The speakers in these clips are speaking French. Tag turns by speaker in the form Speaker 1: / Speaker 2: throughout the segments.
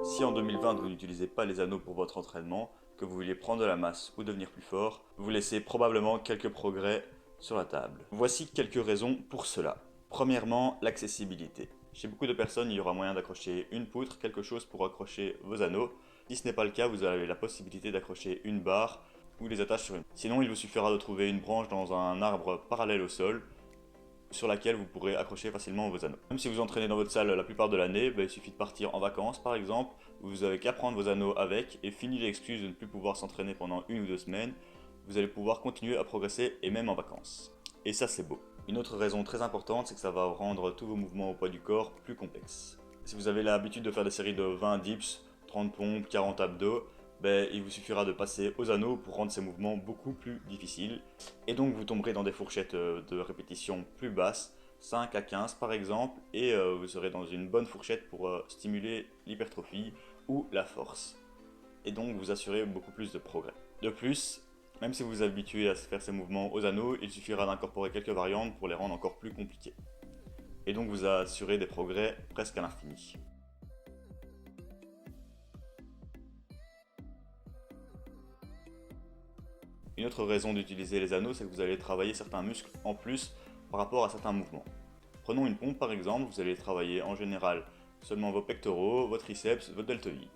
Speaker 1: Si en 2020 vous n'utilisez pas les anneaux pour votre entraînement, que vous voulez prendre de la masse ou devenir plus fort, vous laissez probablement quelques progrès sur la table. Voici quelques raisons pour cela. Premièrement, l'accessibilité. Chez beaucoup de personnes, il y aura moyen d'accrocher une poutre, quelque chose pour accrocher vos anneaux. Si ce n'est pas le cas, vous avez la possibilité d'accrocher une barre ou les attaches sur une. Sinon, il vous suffira de trouver une branche dans un arbre parallèle au sol sur laquelle vous pourrez accrocher facilement vos anneaux. Même si vous entraînez dans votre salle la plupart de l'année, il suffit de partir en vacances par exemple, vous avez qu'à prendre vos anneaux avec et fini l'excuse de ne plus pouvoir s'entraîner pendant 1 ou 2 semaines, vous allez pouvoir continuer à progresser et même en vacances. Et ça c'est beau. Une autre raison très importante, c'est que ça va rendre tous vos mouvements au poids du corps plus complexes. Si vous avez l'habitude de faire des séries de 20 dips, 30 pompes, 40 abdos, il vous suffira de passer aux anneaux pour rendre ces mouvements beaucoup plus difficiles. Et donc vous tomberez dans des fourchettes de répétition plus basses, 5 à 15 par exemple, et vous serez dans une bonne fourchette pour stimuler l'hypertrophie ou la force. Et donc vous assurez beaucoup plus de progrès. De plus, même si vous vous habituez à faire ces mouvements aux anneaux, il suffira d'incorporer quelques variantes pour les rendre encore plus compliqués. Et donc vous assurez des progrès presque à l'infini. Une autre raison d'utiliser les anneaux, c'est que vous allez travailler certains muscles en plus par rapport à certains mouvements. Prenons une pompe par exemple, vous allez travailler en général seulement vos pectoraux, vos triceps, votre deltoïde.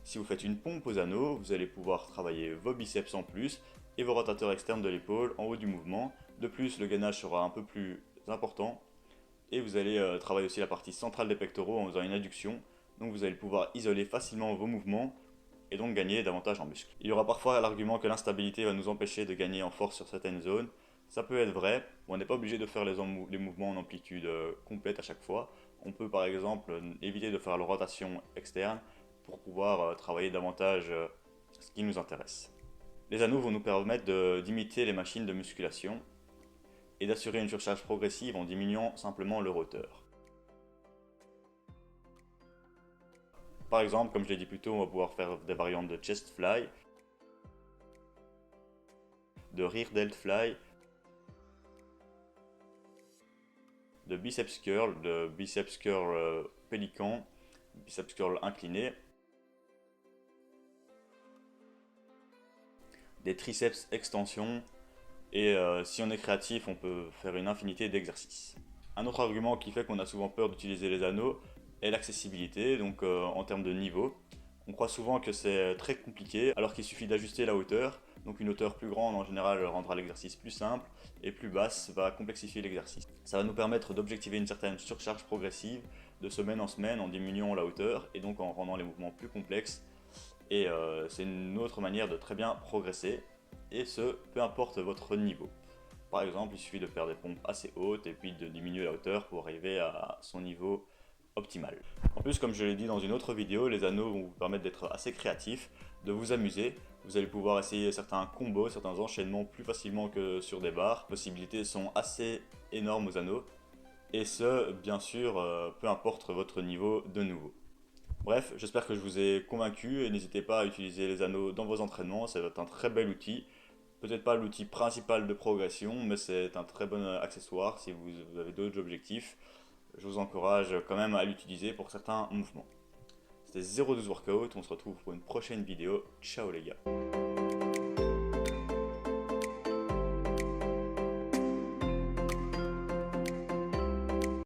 Speaker 1: Si vous faites une pompe aux anneaux, vous allez pouvoir travailler vos biceps en plus et vos rotateurs externes de l'épaule en haut du mouvement. De plus, le gainage sera un peu plus important et vous allez travailler aussi la partie centrale des pectoraux en faisant une adduction. Donc vous allez pouvoir isoler facilement vos mouvements et donc gagner davantage en muscles. Il y aura parfois l'argument que l'instabilité va nous empêcher de gagner en force sur certaines zones. Ça peut être vrai, on n'est pas obligé de faire les mouvements en amplitude complète à chaque fois. On peut par exemple éviter de faire la rotation externe pour pouvoir travailler davantage ce qui nous intéresse. Les anneaux vont nous permettre d'imiter les machines de musculation et d'assurer une surcharge progressive en diminuant simplement leur hauteur. Par exemple, comme je l'ai dit plus tôt, on va pouvoir faire des variantes de chest fly, de rear delt fly, de biceps curl pélican, biceps curl incliné, des triceps extension, et si on est créatif, on peut faire une infinité d'exercices. Un autre argument qui fait qu'on a souvent peur d'utiliser les anneaux est l'accessibilité, donc en termes de niveau. On croit souvent que c'est très compliqué, alors qu'il suffit d'ajuster la hauteur. Donc une hauteur plus grande en général rendra l'exercice plus simple, et plus basse va complexifier l'exercice. Ça va nous permettre d'objectiver une certaine surcharge progressive de semaine en semaine en diminuant la hauteur, et donc en rendant les mouvements plus complexes. Et c'est une autre manière de très bien progresser, et ce, peu importe votre niveau. Par exemple, il suffit de faire des pompes assez hautes et puis de diminuer la hauteur pour arriver à son niveau optimal. En plus, comme je l'ai dit dans une autre vidéo, les anneaux vont vous permettre d'être assez créatif, de vous amuser. Vous allez pouvoir essayer certains combos, certains enchaînements plus facilement que sur des barres. Les possibilités sont assez énormes aux anneaux. Et ce, bien sûr, peu importe votre niveau de nouveau. Bref, j'espère que je vous ai convaincu et n'hésitez pas à utiliser les anneaux dans vos entraînements, c'est un très bel outil. Peut-être pas l'outil principal de progression, mais c'est un très bon accessoire si vous avez d'autres objectifs. Je vous encourage quand même à l'utiliser pour certains mouvements. C'était 012 Workout, on se retrouve pour une prochaine vidéo. Ciao les gars.